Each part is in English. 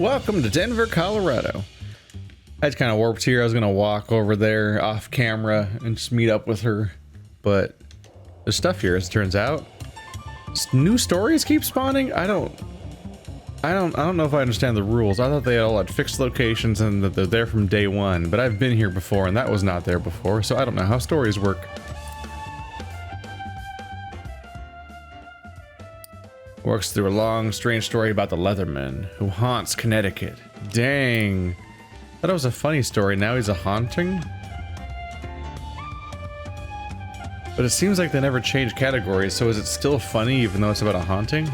Welcome to Denver, Colorado. I just kind of warped here. I was gonna walk over there off camera and just meet up with her, but there's stuff here as it turns out. New stories keep spawning. I don't know if I understand the rules. I thought they all had fixed locations and that they're there from day one, but I've been here before and that was not there before, so I don't know how stories work. Works through a long, strange story about the Leatherman who haunts Connecticut. Dang. Thought it was a funny story, now he's a haunting? But it seems like they never changed categories, so is it still funny even though it's about a haunting?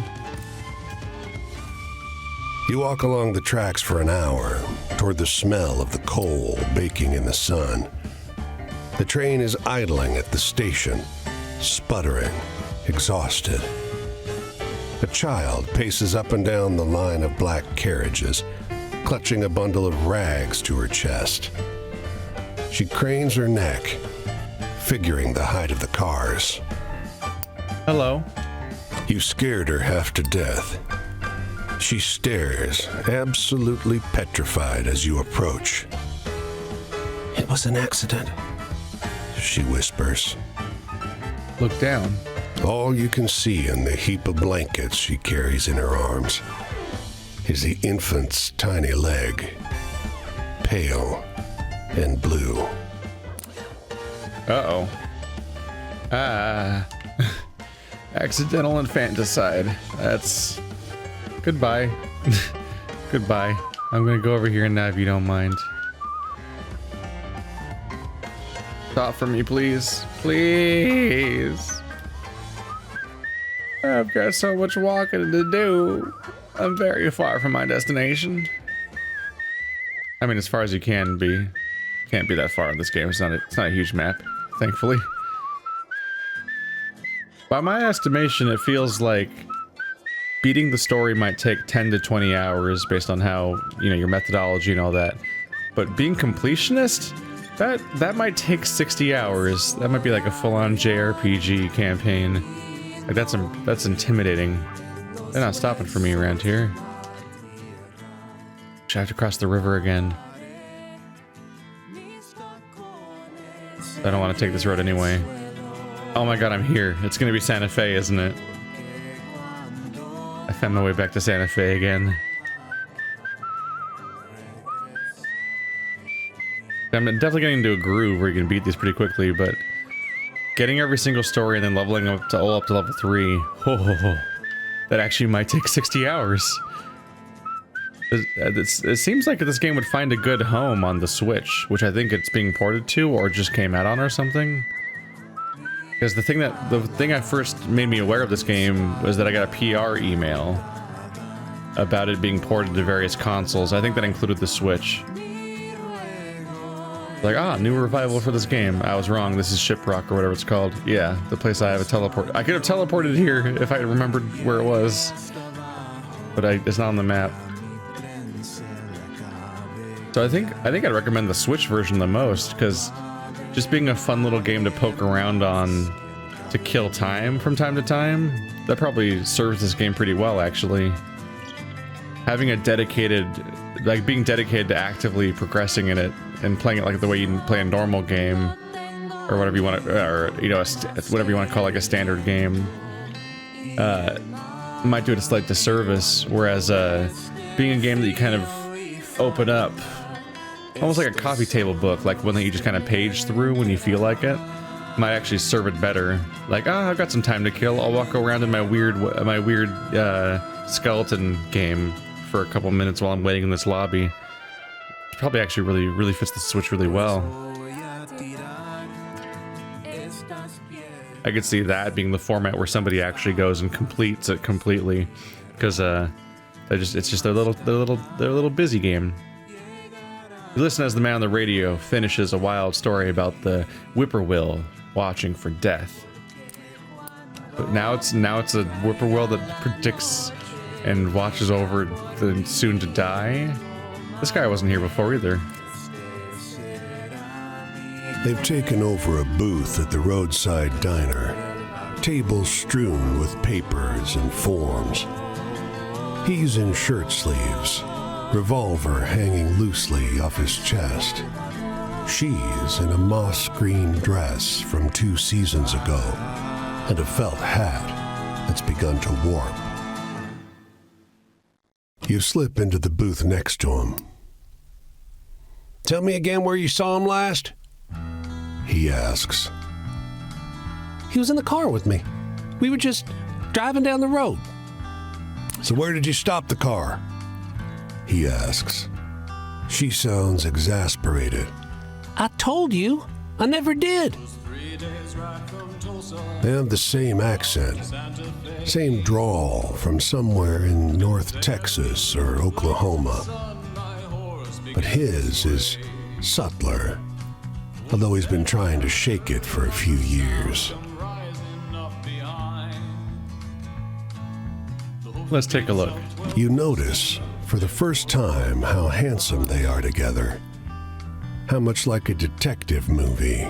You walk along the tracks for an hour, toward the smell of the coal baking in the sun. The train is idling at the station, sputtering, exhausted. A child paces up and down the line of black carriages, clutching a bundle of rags to her chest. She cranes her neck, figuring the height of the cars. Hello. You scared her half to death. She stares, absolutely petrified as you approach. "It was an accident," she whispers. Look down. All you can see in the heap of blankets she carries in her arms is the infant's tiny leg, pale and blue. Uh-oh. Accidental infanticide. That's... Goodbye. Goodbye. I'm gonna go over here now if you don't mind. Stop for me, please. Please. I've got so much walking to do. I'm very far from my destination. I mean, as far as you can be. Can't be that far in this game. It's not a huge map, thankfully. By my estimation, it feels like beating the story might take 10 to 20 hours based on how, you know, your methodology and all that. But being completionist, that might take 60 hours. That might be like a full-on JRPG campaign. Like that's intimidating. They're not stopping for me around here. Should I have to cross the river again? I don't want to take this road anyway. Oh my god, I'm here. It's gonna be Santa Fe, isn't it? I found my way back to Santa Fe again. I'm definitely getting into a groove where you can beat these pretty quickly, but getting every single story and then leveling up to level 3, that actually might take 60 hours. It seems like this game would find a good home on the Switch, which I think it's being ported to or just came out on or something. Because the thing I first made me aware of this game was that I got a PR email about it being ported to various consoles. I think that included the Switch. Like, new revival for this game. I was wrong. This is Shiprock or whatever it's called. Yeah, the place I have a teleport. I could have teleported here if I remembered where it was, but it's not on the map. So I think I'd recommend the Switch version the most, because just being a fun little game to poke around on to kill time from time to time, that probably serves this game pretty well, actually. Having a dedicated, like being dedicated to actively progressing in it and playing it like the way you play a normal game, or whatever you want to, or you know, whatever you want to call like a standard game, might do it a slight disservice. Whereas being a game that you kind of open up, almost like a coffee table book, like one that you just kind of page through when you feel like it, might actually serve it better. Like, I've got some time to kill. I'll walk around in my weird skeleton game for a couple minutes while I'm waiting in this lobby. It probably actually really fits the Switch really well. I could see that being the format where somebody actually goes and completes it completely, because it's just their little busy game. You listen as the man on the radio finishes a wild story about the whippoorwill watching for death. But now it's a whippoorwill that predicts and watches over the soon to die. This guy wasn't here before either. They've taken over a booth at the roadside diner, tables strewn with papers and forms. He's in shirt sleeves, revolver hanging loosely off his chest. She's in a moss green dress from 2 seasons ago and a felt hat that's begun to warp. You slip into the booth next to him. "Tell me again where you saw him last?" he asks. "He was in the car with me. We were just driving down the road." "So where did you stop the car?" he asks. She sounds exasperated. "I told you, I never did." They have the same accent, same drawl from somewhere in North Texas or Oklahoma. But his is subtler, although he's been trying to shake it for a few years. Let's take a look. You notice, for the first time, how handsome they are together. How much like a detective movie.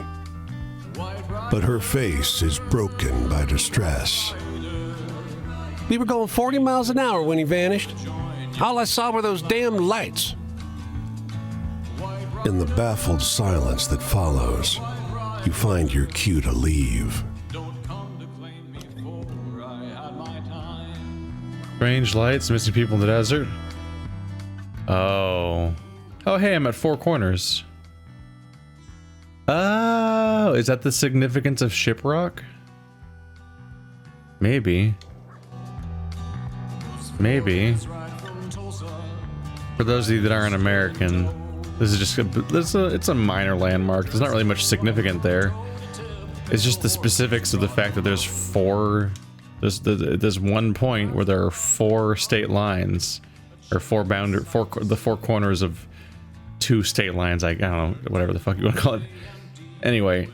But her face is broken by distress. "We were going 40 miles an hour when he vanished. All I saw were those damn lights." In the baffled silence that follows, you find your cue to leave. Strange lights, missing people in the desert. Oh. Oh, hey, I'm at Four Corners. Oh, is that the significance of Shiprock? Maybe. Maybe. For those of you that aren't American, this is just it's a minor landmark. There's not really much significant there. It's just the specifics of the fact that there's there's one point where there are 4 state lines, or the 4 corners of 2 state lines. I don't know, whatever the fuck you want to call it. Anyway,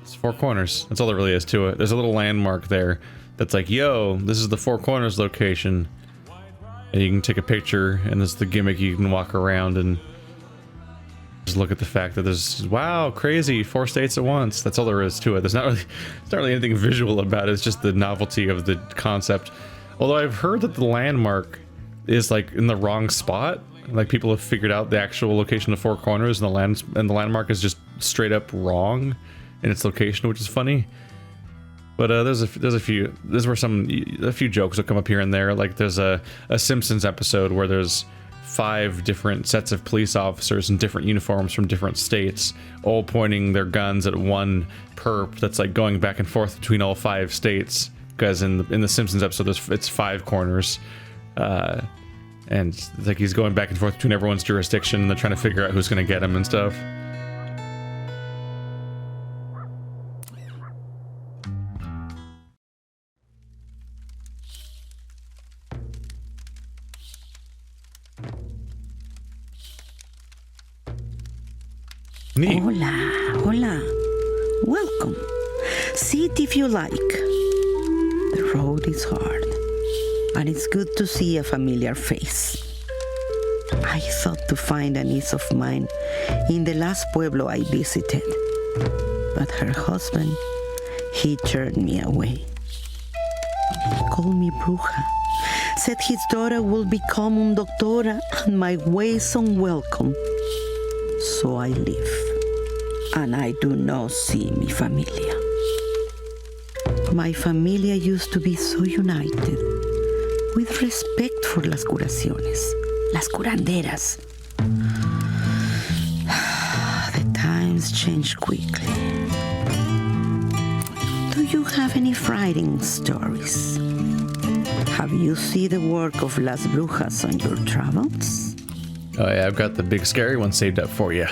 it's 4 corners. That's all there really is to it. There's a little landmark there that's like, yo, this is the 4 corners location. And you can take a picture, and this is the gimmick. You can walk around and just look at the fact that there's, wow, crazy, 4 states at once. That's all there is to it. It's not really anything visual about it. It's just the novelty of the concept. Although I've heard that the landmark is like in the wrong spot. Like, people have figured out the actual location of 4 corners, and the landmark is just straight up wrong in its location, which is funny. But there's a few jokes that come up here and there. Like, there's a Simpsons episode where there's 5 different sets of police officers in different uniforms from different states, all pointing their guns at one perp that's like going back and forth between all 5 states. Because in the Simpsons episode, it's 5 corners. And it's like he's going back and forth between everyone's jurisdiction, and they're trying to figure out who's going to get him and stuff. Neat. Hola, hola. Welcome. Sit if you like. The road is hard, and it's good to see a familiar face. I thought to find an ease of mind in the last pueblo I visited, but her husband, he turned me away. He called me bruja, said his daughter will become un doctora, and my ways unwelcome. So I leave, and I do not see mi familia. My familia used to be so united, with respect for las curaciones, las curanderas. The times change quickly. Do you have any frightening stories? Have you seen the work of Las Brujas on your travels? Oh yeah, I've got the big scary one saved up for you.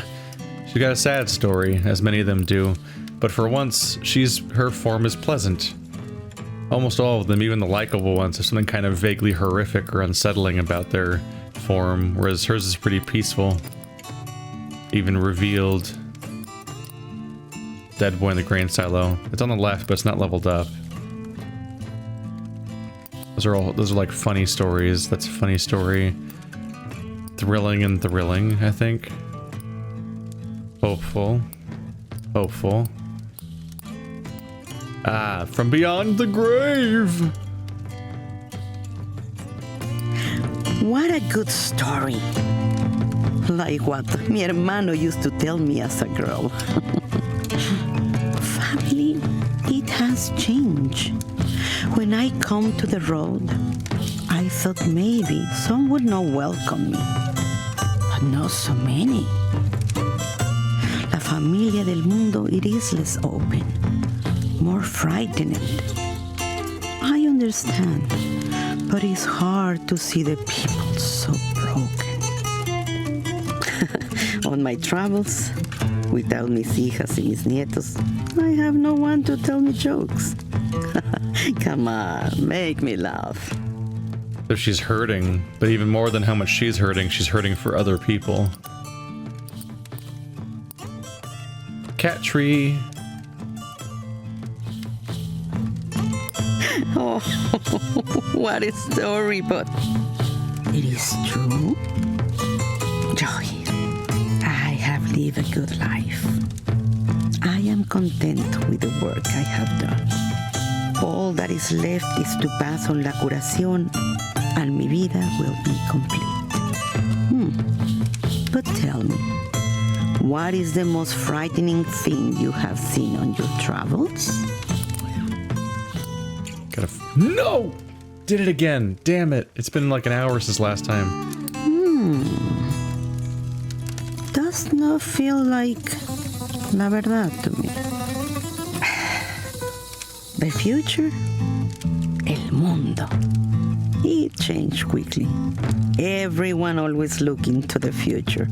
She's got a sad story, as many of them do, but for once, her form is pleasant. Almost all of them, even the likable ones, have something kind of vaguely horrific or unsettling about their form, whereas hers is pretty peaceful. Even revealed. Dead boy in the grain silo. It's on the left, but it's not leveled up. Those are like funny stories. That's a funny story. Thrilling and thrilling, I think. Hopeful. Hopeful. Ah, from beyond the grave! What a good story. Like what mi hermano used to tell me as a girl. Family, it has changed. When I come to the road, I thought maybe some would not welcome me, but not so many. La familia del mundo, it is less open, more frightening. I understand, but it's hard to see the people so broken. On my travels, without mis hijas y mis nietos, I have no one to tell me jokes. Come on, make me laugh. So she's hurting, but even more than how much she's hurting for other people. Cat tree. Oh, what a story, but it is true. Joy, I have lived a good life. I am content with the work I have done. All that is left is to pass on la curación, and mi vida will be complete. But tell me, what is the most frightening thing you have seen on your travels? No! Did it again. Damn it. It's been like an hour since last time. Does not feel like la verdad to me. The future? El mundo. It changed quickly. Everyone always looking to the future.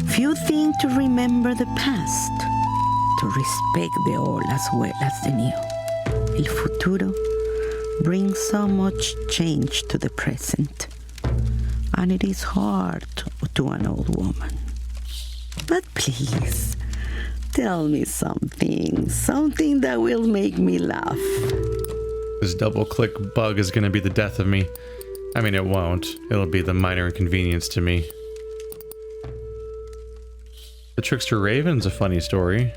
Few think to remember the past, to respect the old as well as the new. El futuro brings so much change to the present, and it is hard to an old woman. But please, tell me something that will make me laugh. This double-click bug is gonna be the death of me. I mean, it won't. It'll be the minor inconvenience to me. The Trickster Raven's a funny story.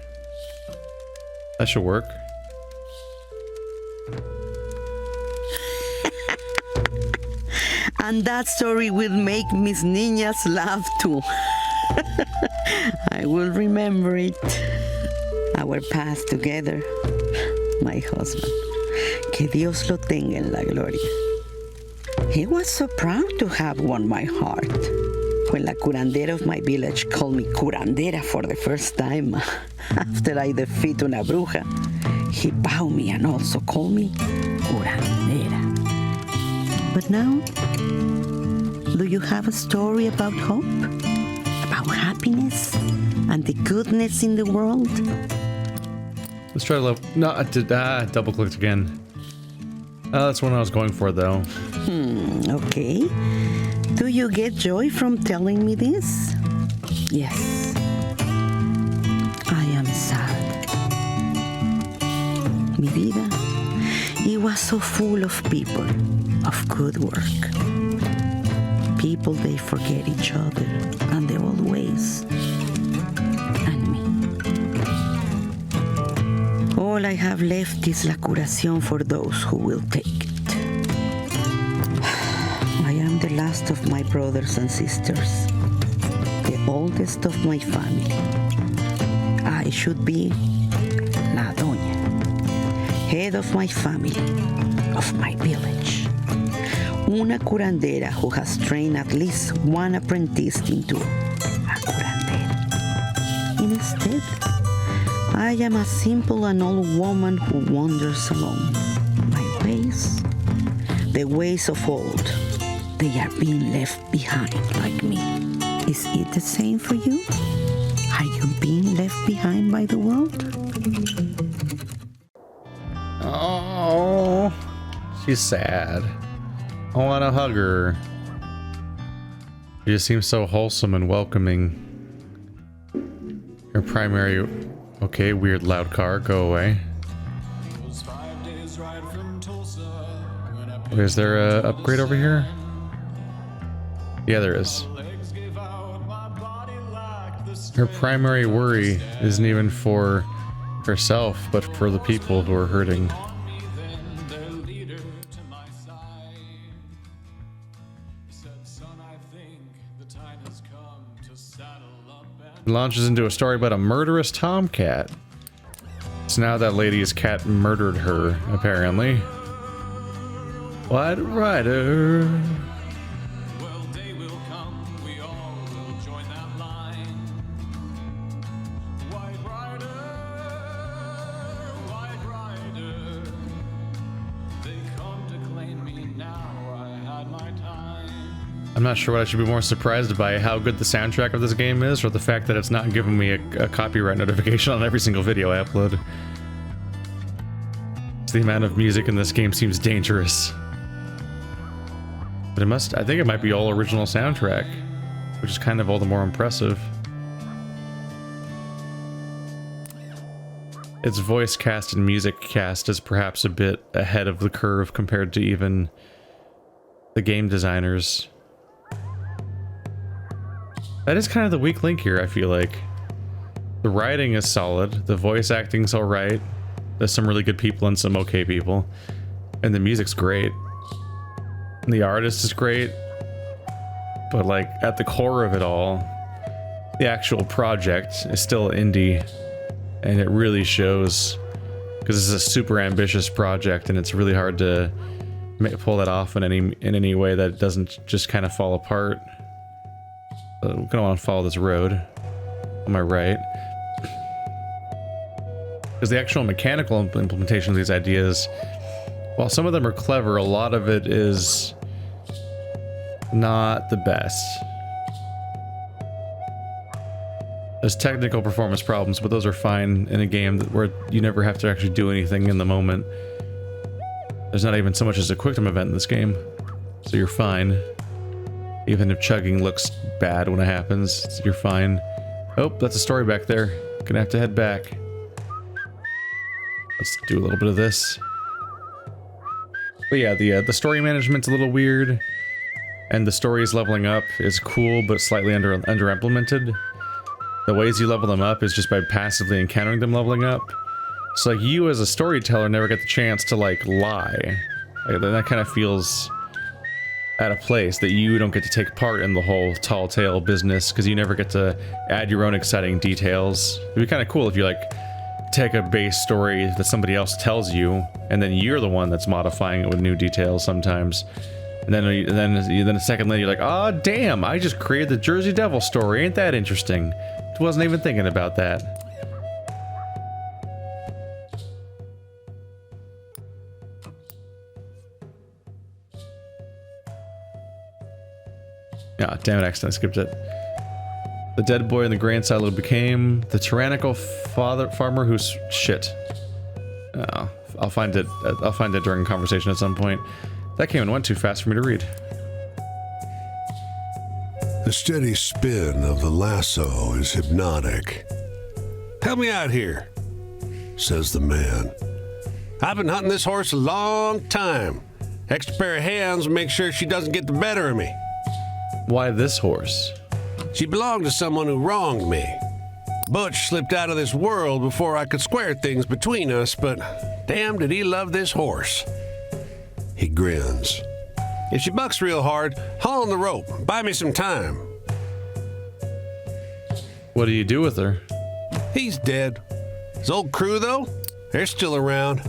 That should work. And that story will make Miss Niñas laugh too. I will remember it. Our past together, my husband. Que Dios lo tenga en la gloria. He was so proud to have won my heart. When la curandera of my village called me curandera for the first time, after I defeat una bruja, he bowed me and also called me curandera. But now, do you have a story about hope? About happiness? And the goodness in the world? Let's try to no, I did double clicked again. That's one I was going for though. Okay. Do you get joy from telling me this? Yes. I am sad. Mi vida, it was so full of people, of good work. People, they forget each other and their old ways. And me. All I have left is la curación for those who will take it. I am the last of my brothers and sisters, the oldest of my family. I should be la doña, head of my family, of my village. Una curandera who has trained at least one apprentice into a curandera. Instead, I am a simple and old woman who wanders alone. My ways, the ways of old, they are being left behind like me. Is it the same for you? Are you being left behind by the world? Oh, she's sad. I want to hug her. She just seems so wholesome and welcoming. Her primary... Okay, weird loud car, go away. Okay, is there a upgrade over here? Yeah, there is. Her primary worry isn't even for herself, but for the people who are hurting. It launches into a story about a murderous tomcat. So now that lady's cat murdered her, apparently. White Rider. Well, day will come, we all will join that line. White Rider, they come to claim me now, I had my time. I'm not sure what I should be more surprised by, how good the soundtrack of this game is, or the fact that it's not giving me a copyright notification on every single video I upload. The amount of music in this game seems dangerous. But I think it might be all original soundtrack, which is kind of all the more impressive. Its voice cast and music cast is perhaps a bit ahead of the curve compared to even the game designers. That is kind of the weak link here, I feel like. The writing is solid, the voice acting's alright, there's some really good people and some okay people, and the music's great. And the artist is great, but like at the core of it all, the actual project is still indie, and it really shows, because this is a super ambitious project and it's really hard to pull that off in any way that doesn't just kind of fall apart. I'm gonna want to follow this road on my right, because the actual mechanical implementation of these ideas, while some of them are clever, a lot of it is not the best. There's technical performance problems, but those are fine in a game where you never have to actually do anything in the moment. There's not even so much as a quick time event in this game, so you're fine. Even if chugging looks bad when it happens, you're fine. Oh, that's a story back there. Gonna have to head back. Let's do a little bit of this. But yeah, the story management's a little weird, and the story's leveling up is cool, but slightly under implemented. The ways you level them up is just by passively encountering them leveling up. So like, you as a storyteller never get the chance to like lie. Like, that kind of feels at a place that you don't get to take part in the whole tall tale business, because you never get to add your own exciting details. It'd be kind of cool if you like take a base story that somebody else tells you, and then you're the one that's modifying it with new details sometimes. And then a second later you're like, oh damn, I just created the Jersey Devil story, ain't that interesting? Wasn't even thinking about that. Ah, damn it, I accidentally skipped it. The dead boy in the grain silo became the tyrannical farmer who's shit. Oh, I'll find it during conversation at some point. That came and went too fast for me to read. The steady spin of the lasso is hypnotic. "Help me out here," says the man. "I've been hunting this horse a long time. Extra pair of hands will make sure she doesn't get the better of me." Why this horse? "She belonged to someone who wronged me. Butch slipped out of this world before I could square things between us, but damn did he love this horse." He grins. "If she bucks real hard, haul on the rope. Buy me some time." What do you do with her? "He's dead. His old crew, though, they're still around.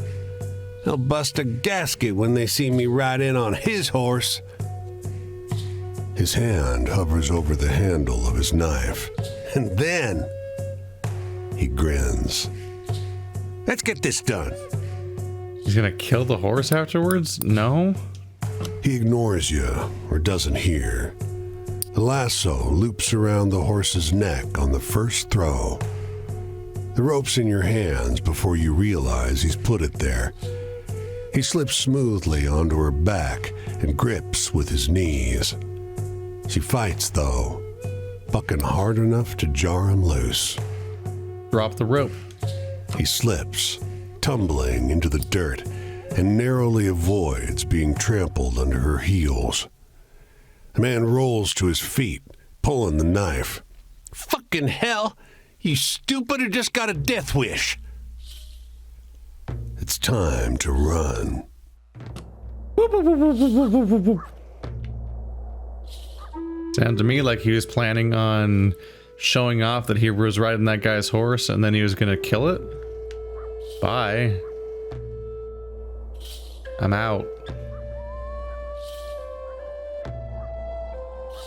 They'll bust a gasket when they see me ride in on his horse." His hand hovers over the handle of his knife, and then he grins. "Let's get this done." He's gonna kill the horse afterwards? No? He ignores you or doesn't hear. The lasso loops around the horse's neck on the first throw. The rope's in your hands before you realize he's put it there. He slips smoothly onto her back and grips with his knees. She fights, though, bucking hard enough to jar him loose. Drop the rope. He slips, tumbling into the dirt, and narrowly avoids being trampled under her heels. The man rolls to his feet, pulling the knife. "Fucking hell! You stupid or just got a death wish!" It's time to run. Sounded to me like he was planning on showing off that he was riding that guy's horse and then he was gonna kill it. Bye. I'm out.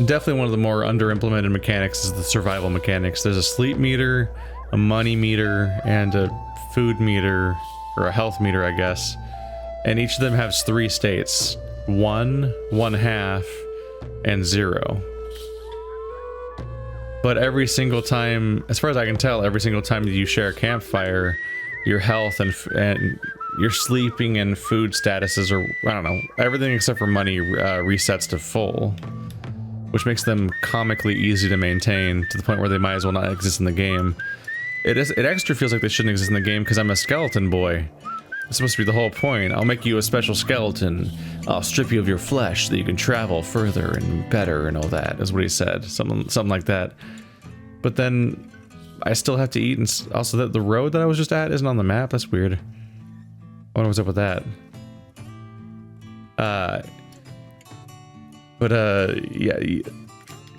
Definitely one of the more under-implemented mechanics is the survival mechanics. There's a sleep meter, a money meter, and a food meter, or a health meter, I guess. And each of them has 3 states. 1, 1/2, and 0. But every single time, as far as I can tell, every single time that you share a campfire, your health and your sleeping and food statuses, or I don't know, everything except for money resets to full, which makes them comically easy to maintain to the point where they might as well not exist in the game. It extra feels like they shouldn't exist in the game because I'm a skeleton boy. It's supposed to be the whole point. I'll make you a special skeleton. I'll strip you of your flesh so that you can travel further and better and all that, is what he said. Something like that. But then I still have to eat, and also the road that I was just at isn't on the map. That's weird. I wonder what's up with that. Yeah,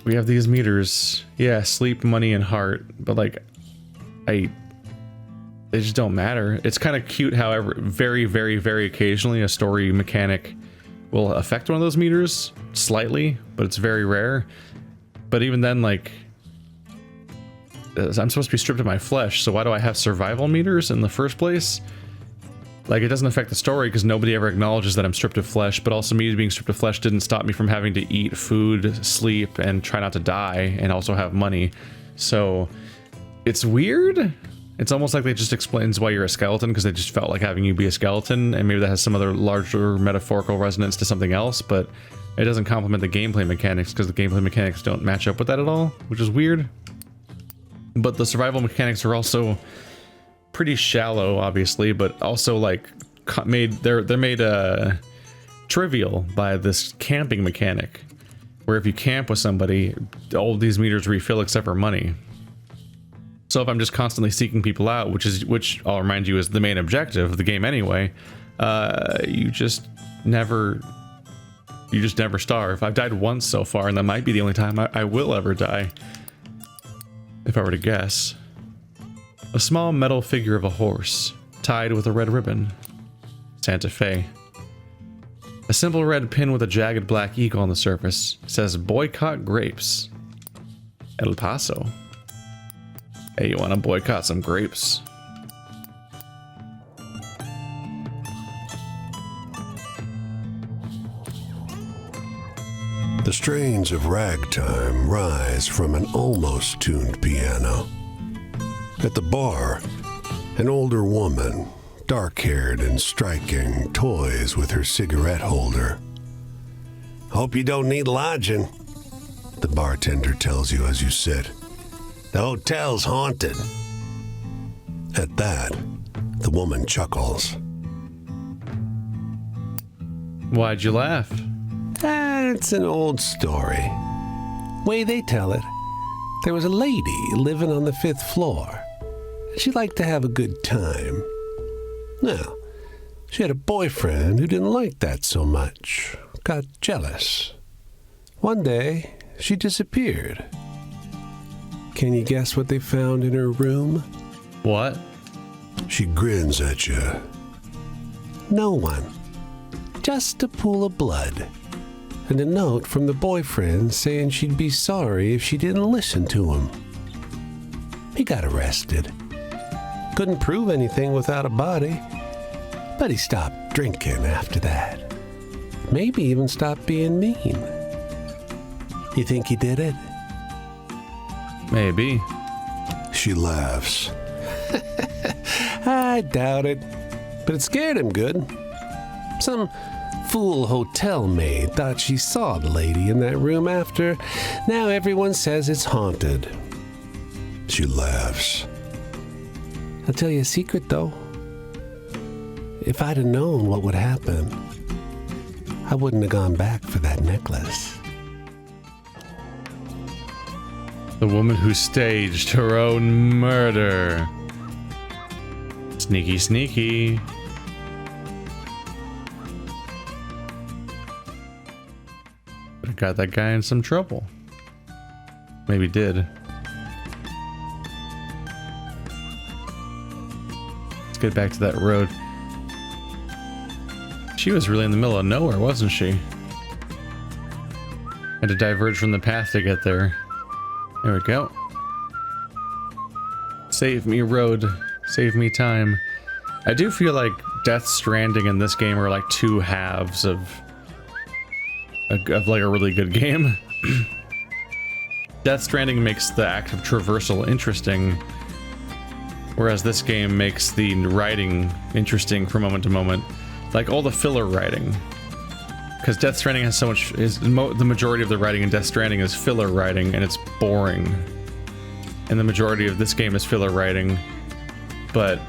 we have these meters. Yeah, sleep, money, and heart. But like, they just don't matter. It's kind of cute how very, very, very occasionally a story mechanic will affect one of those meters slightly, but it's very rare. But even then, like, I'm supposed to be stripped of my flesh, so why do I have survival meters in the first place? Like, it doesn't affect the story because nobody ever acknowledges that I'm stripped of flesh, but also me being stripped of flesh didn't stop me from having to eat food, sleep, and try not to die, and also have money. So, it's weird. It's almost like they just explains why you're a skeleton because they just felt like having you be a skeleton, and maybe that has some other larger metaphorical resonance to something else, but it doesn't complement the gameplay mechanics because the gameplay mechanics don't match up with that at all, which is weird. But the survival mechanics are also pretty shallow, obviously, but also like they're made trivial by this camping mechanic, where if you camp with somebody, all these meters refill except for money. So if I'm just constantly seeking people out, which I'll remind you is the main objective of the game anyway, you just never starve. I've died once so far, and that might be the only time I will ever die, if I were to guess. A small metal figure of a horse, tied with a red ribbon. Santa Fe. A simple red pin with a jagged black eagle on the surface says boycott grapes. El Paso. Hey, you want to boycott some grapes? The strains of ragtime rise from an almost tuned piano. At the bar, an older woman, dark-haired and striking, toys with her cigarette holder. "Hope you don't need lodging," the bartender tells you as you sit. "The hotel's haunted." At that, the woman chuckles. Why'd you laugh? It's an old story. Way they tell it, there was a lady living on the 5th floor. She liked to have a good time. Now, she had a boyfriend who didn't like that so much. Got jealous. One day, she disappeared. Can you guess what they found in her room? What? She grins at you. No one. Just a pool of blood. And a note from the boyfriend saying she'd be sorry if she didn't listen to him. He got arrested. Couldn't prove anything without a body, but he stopped drinking after that. Maybe even stopped being mean. You think he did it? Maybe. She laughs. I doubt it, but it scared him good. Some fool hotel maid thought she saw the lady in that room after. Now everyone says it's haunted. She laughs. I'll tell you a secret, though. If I'd have known what would happen, I wouldn't have gone back for that necklace. The woman who staged her own murder. Sneaky, sneaky. Got that guy in some trouble. Maybe did. Let's get back to that road. She was really in the middle of nowhere, wasn't she? Had to diverge from the path to get there. There we go. Save me, road. Save me time. I do feel like Death Stranding and this game are like two halves of like a really good game. Death Stranding makes the act of traversal interesting, whereas this game makes the writing interesting from moment to moment. Like all the filler writing. Because Death Stranding has so much, the majority of the writing in Death Stranding is filler writing, and it's boring. And the majority of this game is filler writing, but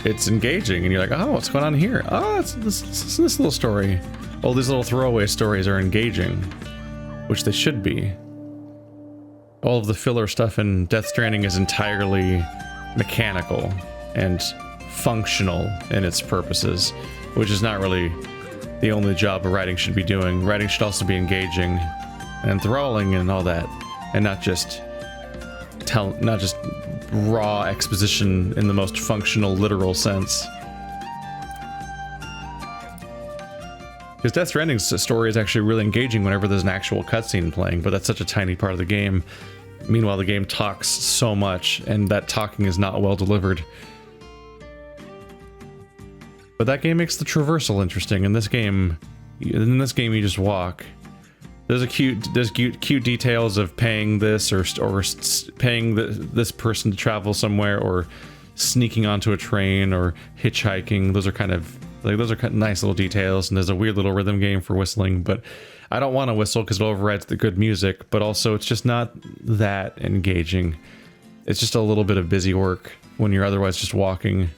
it's engaging, and you're like, oh, what's going on here? Oh, it's this little story. All these little throwaway stories are engaging, which they should be. All of the filler stuff in Death Stranding is entirely mechanical and functional in its purposes, which is not really the only job a writing should be doing. Writing should also be engaging and enthralling and all that, and not just raw exposition in the most functional, literal sense. Because Death Stranding's story is actually really engaging whenever there's an actual cutscene playing, but that's such a tiny part of the game. Meanwhile, the game talks so much, and that talking is not well delivered. But that game makes the traversal interesting. In this game, you just walk. There's cute details of paying this or paying this person to travel somewhere, or sneaking onto a train, or hitchhiking. Those are nice little details, and there's a weird little rhythm game for whistling, but I don't want to whistle because it overrides the good music, but also it's just not that engaging. It's just a little bit of busy work when you're otherwise just walking.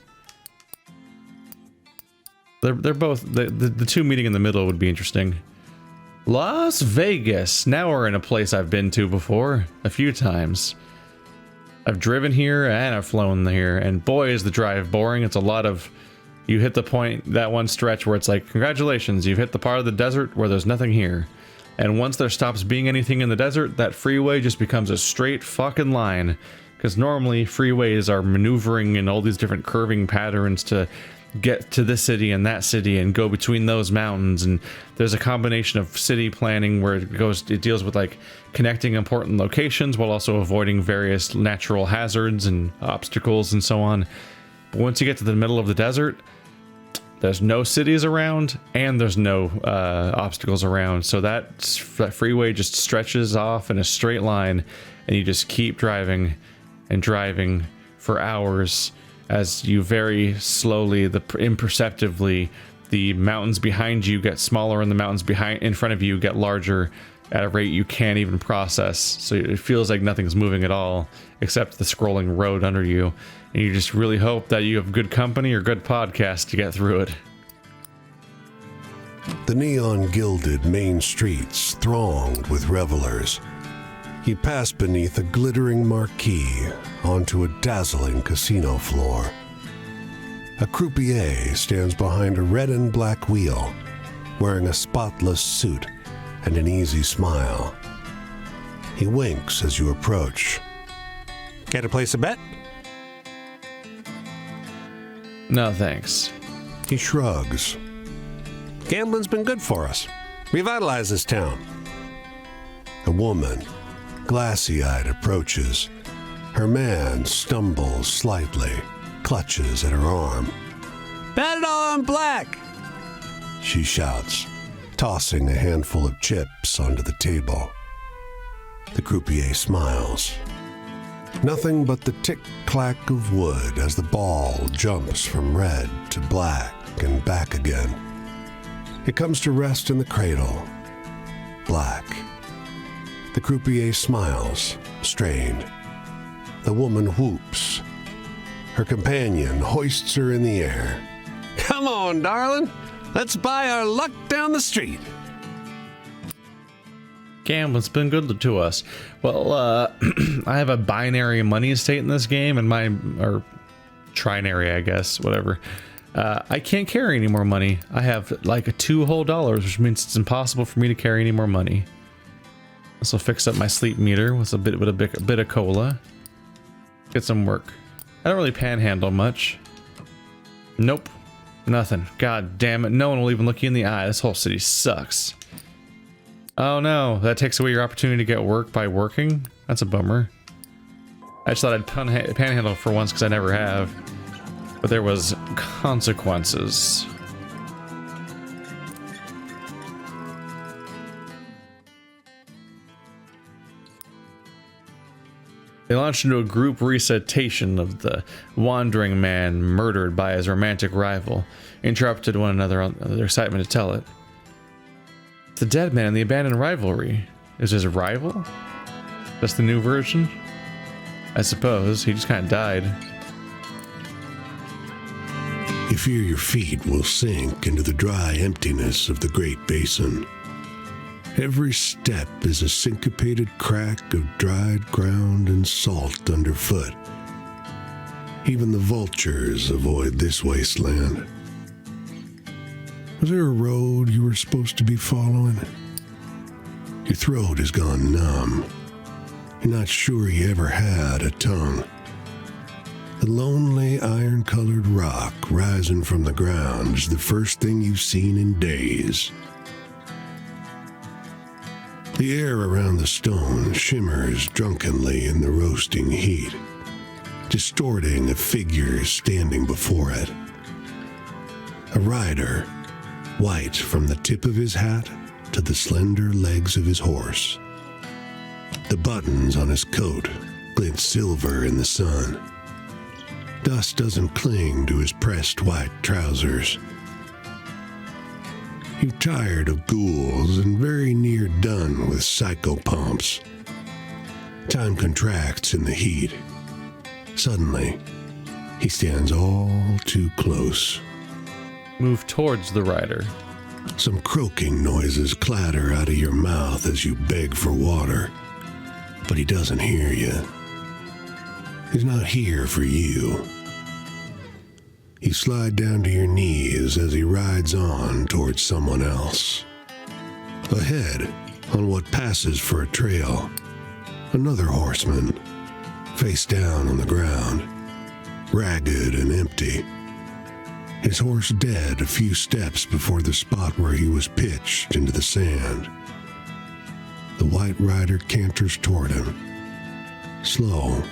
They're both, the two meeting in the middle would be interesting. Las Vegas. Now we're in a place I've been to before a few times. I've driven here and I've flown here, and boy is the drive boring. It's a lot of, you hit the point, that one stretch where it's like, congratulations, you've hit the part of the desert where there's nothing here. And once there stops being anything in the desert, that freeway just becomes a straight fucking line. Because normally freeways are maneuvering in all these different curving patterns to get to this city and that city and go between those mountains, and there's a combination of city planning where it deals with like connecting important locations while also avoiding various natural hazards and obstacles and so on. But once you get to the middle of the desert, there's no cities around and there's no obstacles around, so that freeway just stretches off in a straight line, and you just keep driving and driving for hours as you very slowly, imperceptibly, the mountains behind you get smaller and the mountains in front of you get larger at a rate you can't even process. So it feels like nothing's moving at all except the scrolling road under you. And you just really hope that you have good company or good podcast to get through it. The neon-gilded main streets thronged with revelers. You pass beneath a glittering marquee onto a dazzling casino floor. A croupier stands behind a red and black wheel, wearing a spotless suit and an easy smile. He winks as you approach. Care to place a bet? No, thanks. He shrugs. Gambling's been good for us. Revitalized this town. A woman, glassy-eyed, approaches. Her man stumbles slightly, clutches at her arm. Bet it all on black! She shouts, tossing a handful of chips onto the table. The croupier smiles. Nothing but the tick-clack of wood as the ball jumps from red to black and back again. It comes to rest in the cradle. Black. The croupier smiles, strained. The woman whoops. Her companion hoists her in the air. Come on, darling. Let's buy our luck down the street. Gambling's been good to us. Well, I have a binary money estate in this game, and or trinary, I guess, whatever. I can't carry any more money. I have like $2 whole, which means it's impossible for me to carry any more money. This will fix up my sleep meter with a bit of cola. Get some work. I don't really panhandle much. Nope. Nothing. God damn it. No one will even look you in the eye. This whole city sucks. Oh no, that takes away your opportunity to get work by working? That's a bummer. I just thought I'd panhandle for once because I never have. But there was consequences. They launched into a group recitation of the wandering man murdered by his romantic rival, interrupted one another on their excitement to tell it. The dead man in the abandoned rivalry is his rival? That's the new version? I suppose. He just kind of died. You fear your feet will sink into the dry emptiness of the Great Basin. Every step is a syncopated crack of dried ground and salt underfoot. Even the vultures avoid this wasteland. Was there a road you were supposed to be following? Your throat has gone numb. You're not sure you ever had a tongue. The lonely iron-colored rock rising from the ground is the first thing you've seen in days. The air around the stone shimmers drunkenly in the roasting heat, distorting a figure standing before it. A rider, white from the tip of his hat to the slender legs of his horse. The buttons on his coat glint silver in the sun. Dust doesn't cling to his pressed white trousers. You're tired of ghouls and very near done with psychopomps. Time contracts in the heat. Suddenly, he stands all too close. Move towards the rider. Some croaking noises clatter out of your mouth as you beg for water, but he doesn't hear you. He's not here for you. You slide down to your knees as he rides on towards someone else. Ahead, on what passes for a trail, another horseman, face down on the ground, ragged and empty. His horse dead a few steps before the spot where he was pitched into the sand. The white rider canters toward him, slow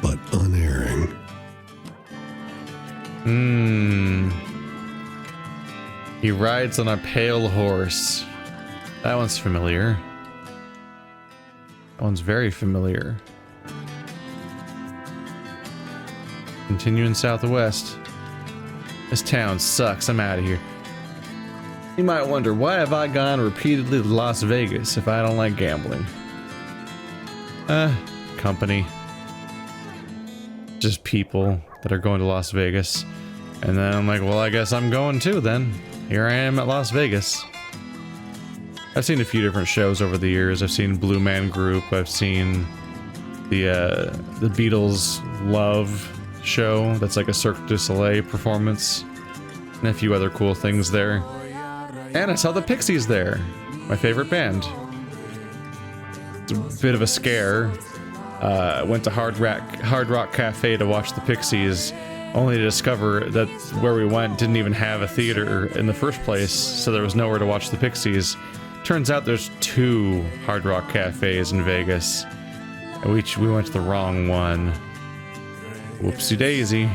but unerring. He rides on a pale horse. That one's familiar. That one's very familiar. Continuing southwest. This town sucks. I'm out of here. You might wonder, why have I gone repeatedly to Las Vegas if I don't like gambling? Company. Just people that are going to Las Vegas. And then I'm like, well, I guess I'm going too then. Here I am at Las Vegas. I've seen a few different shows over the years. I've seen Blue Man Group. I've seen the Beatles Love show. That's like a Cirque du Soleil performance. And a few other cool things there. And I saw the Pixies there. My favorite band. It's a bit of a scare. Went to Hard Rock Cafe to watch the Pixies, only to discover that where we went didn't even have a theater in the first place, so there was nowhere to watch the Pixies. Turns out there's 2 Hard Rock Cafes in Vegas, and we went to the wrong one. Whoopsie daisy.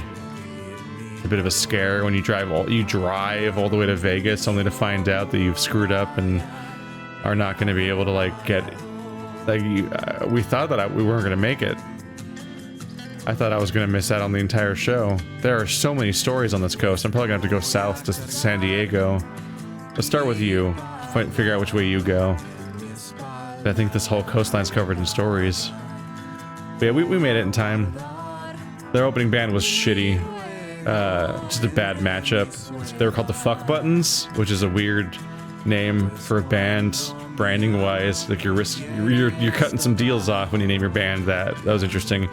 A bit of a scare when you drive all the way to Vegas only to find out that you've screwed up and are not going to be able to we thought that we weren't going to make it. I thought I was going to miss out on the entire show. There are so many stories on this coast. I'm probably going to have to go south to San Diego. Let's start with you. Figure out which way you go. I think this whole coastline's covered in stories. But yeah, we made it in time. Their opening band was shitty. Just a bad matchup. They were called the Fuck Buttons, which is a weird name for a band, branding wise. Like you're cutting some deals off when you name your band that. That was interesting.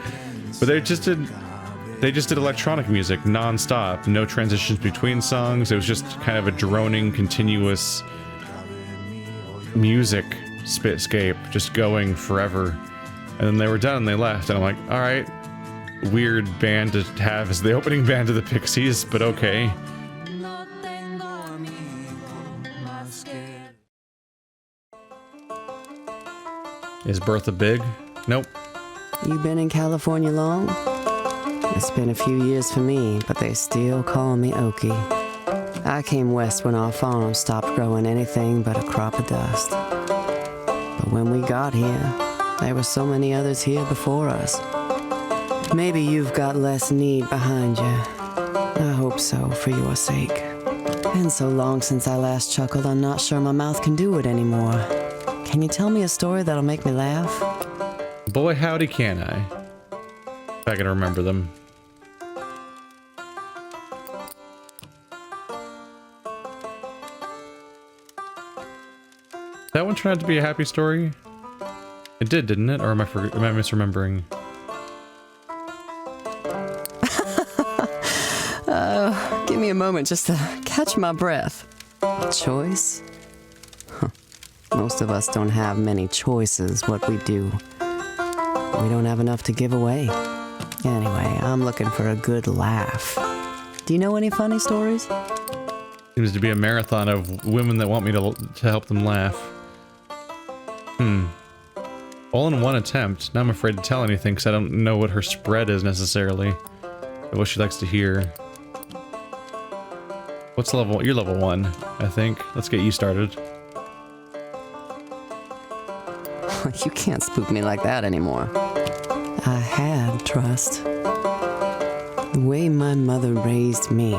But they just did electronic music non-stop, no transitions between songs. It was just kind of a droning, continuous music spitscape, just going forever. And then they were done and they left, and I'm like, alright, weird band to have as the opening band of the Pixies, but okay. Is Bertha big? Nope. You been in California long? It's been a few years for me, but they still call me Okie. I came west when our farm stopped growing anything but a crop of dust. But when we got here, there were so many others here before us. Maybe you've got less need behind you. I hope so, for your sake. Been so long since I last chuckled, I'm not sure my mouth can do it anymore. Can you tell me a story that'll make me laugh? Boy, howdy can I. If I can remember them. That one turned out to be a happy story? It did, didn't it? Or am I misremembering? Give me a moment just to catch my breath. Choice? Huh. Most of us don't have many choices what we do. We don't have enough to give away. Anyway, I'm looking for a good laugh. Do you know any funny stories? Seems to be a marathon of women that want me to help them laugh. All in one attempt. Now I'm afraid to tell anything because I don't know what her spread is necessarily. Or what she likes to hear. What's level? You're level 1, I think. Let's get you started. You can't spook me like that anymore. I had trust. The way my mother raised me.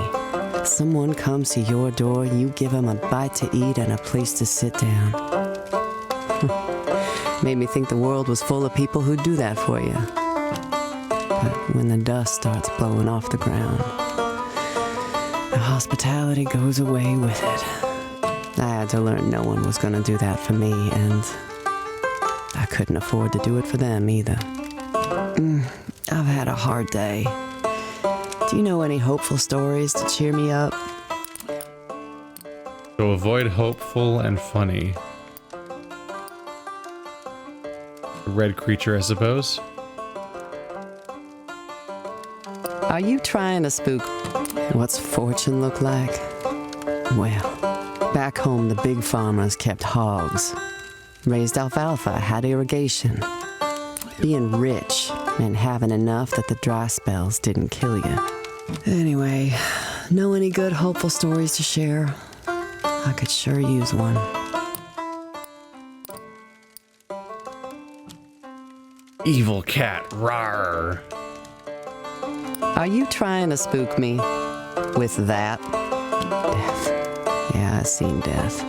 Someone comes to your door, you give them a bite to eat and a place to sit down. Made me think the world was full of people who'd do that for you. But when the dust starts blowing off the ground, the hospitality goes away with it. I had to learn no one was gonna do that for me, and I couldn't afford to do it for them either. I've had a hard day. Do you know any hopeful stories to cheer me up? So avoid hopeful and funny. A red creature, I suppose. Are you trying to spook? What's fortune look like? Well, back home the big farmers kept hogs. Raised alfalfa, had irrigation. Being rich meant having enough that the dry spells didn't kill you. Anyway, know any good hopeful stories to share? I could sure use one. Evil cat, rawr. Are you trying to spook me with that? Death. Yeah, I've seen death.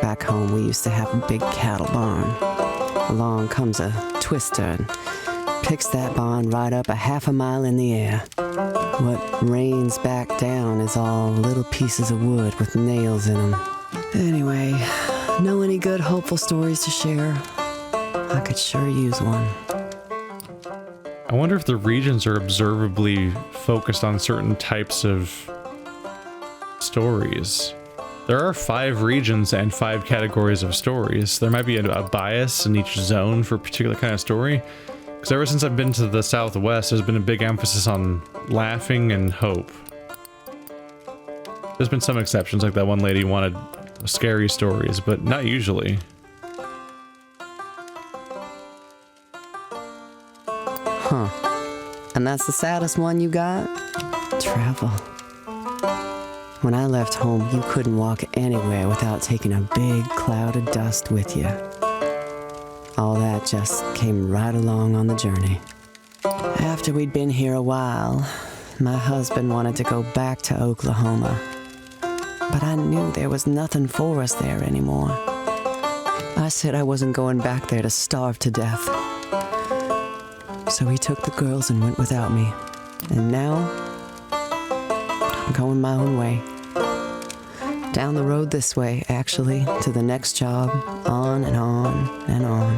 Back home, we used to have a big cattle barn. Along comes a twister and picks that barn right up a half a mile in the air. What rains back down is all little pieces of wood with nails in them. Anyway, know any good hopeful stories to share? I could sure use one. I wonder if the regions are observably focused on certain types of stories. There are 5 regions and 5 categories of stories. There might be a bias in each zone for a particular kind of story. Because ever since I've been to the Southwest, there's been a big emphasis on laughing and hope. There's been some exceptions, like that one lady wanted scary stories, but not usually. Huh. And that's the saddest one you got? Travel. When I left home, you couldn't walk anywhere without taking a big cloud of dust with you. All that just came right along on the journey. After we'd been here a while, my husband wanted to go back to Oklahoma. But I knew there was nothing for us there anymore. I said I wasn't going back there to starve to death. So he took the girls and went without me. And now, I'm going my own way. Down the road this way, actually, to the next job, on and on and on.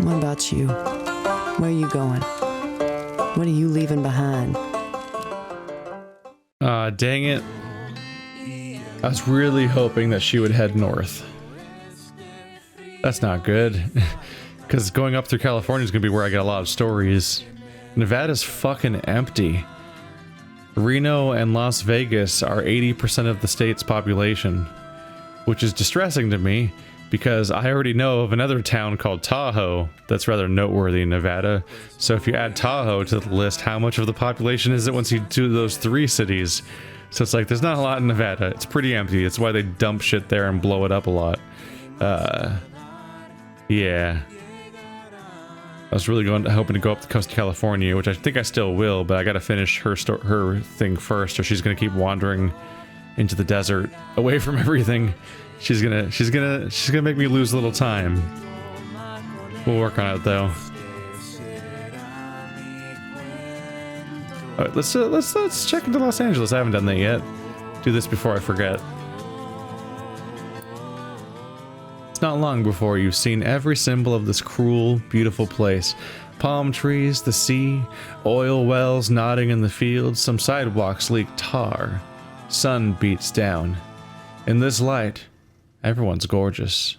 What about you? Where are you going? What are you leaving behind? Dang it. I was really hoping that she would head north. That's not good. Because going up through California is going to be where I get a lot of stories. Nevada's fucking empty. Reno and Las Vegas are 80% of the state's population, which is distressing to me because I already know of another town called Tahoe that's rather noteworthy in Nevada. So if you add Tahoe to the list, how much of the population is it once you do those 3 cities? So it's like, there's not a lot in Nevada. It's pretty empty. It's why they dump shit there and blow it up a lot. Yeah. I was really hoping to go up the coast of California, which I think I still will, but I gotta finish her thing first, or she's gonna keep wandering into the desert, away from everything. She's gonna make me lose a little time. We'll work on it though. All right, let's check into Los Angeles. I haven't done that yet. Do this before I forget. It's not long before you've seen every symbol of this cruel, beautiful place. Palm trees, the sea, oil wells nodding in the fields, some sidewalks leak tar. Sun beats down. In this light, everyone's gorgeous.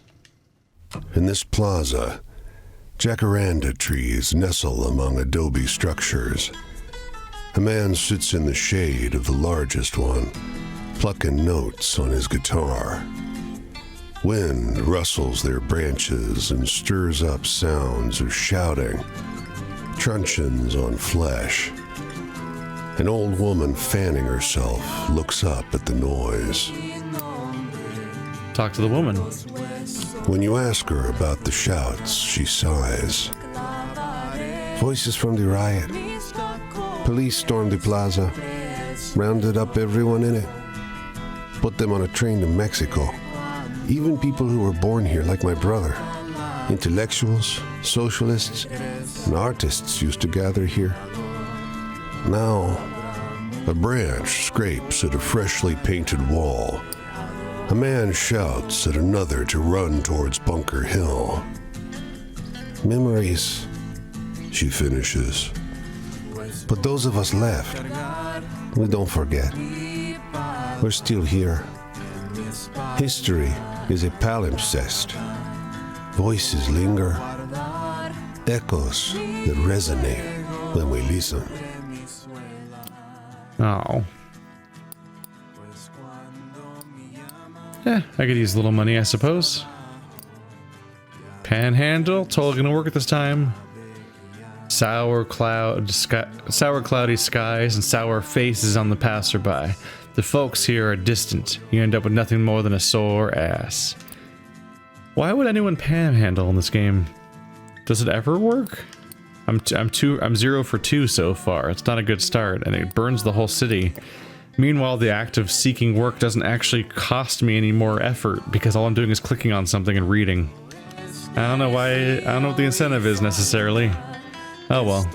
In this plaza, jacaranda trees nestle among adobe structures. A man sits in the shade of the largest one, plucking notes on his guitar. Wind rustles their branches and stirs up sounds of shouting, truncheons on flesh. An old woman fanning herself looks up at the noise. Talk to the woman. When you ask her about the shouts, she sighs. Voices from the riot. Police stormed the plaza, rounded up everyone in it, put them on a train to Mexico. Even people who were born here, like my brother. Intellectuals, socialists, and artists used to gather here. Now, a branch scrapes at a freshly painted wall. A man shouts at another to run towards Bunker Hill. Memories, she finishes. But those of us left, we don't forget. We're still here. History is a palimpsest. Voices linger, echoes that resonate when we listen. Oh. Yeah, I could use a little money, I suppose. Panhandle, totally gonna work at this time. Sour cloudy skies and sour faces on the passerby. The folks here are distant. You end up with nothing more than a sore ass. Why would anyone panhandle in this game? Does it ever work? I'm 0 for 2 so far. It's not a good start, and it burns the whole city. Meanwhile, the act of seeking work doesn't actually cost me any more effort because all I'm doing is clicking on something and reading. I don't know why. I don't know what the incentive is necessarily. Oh well.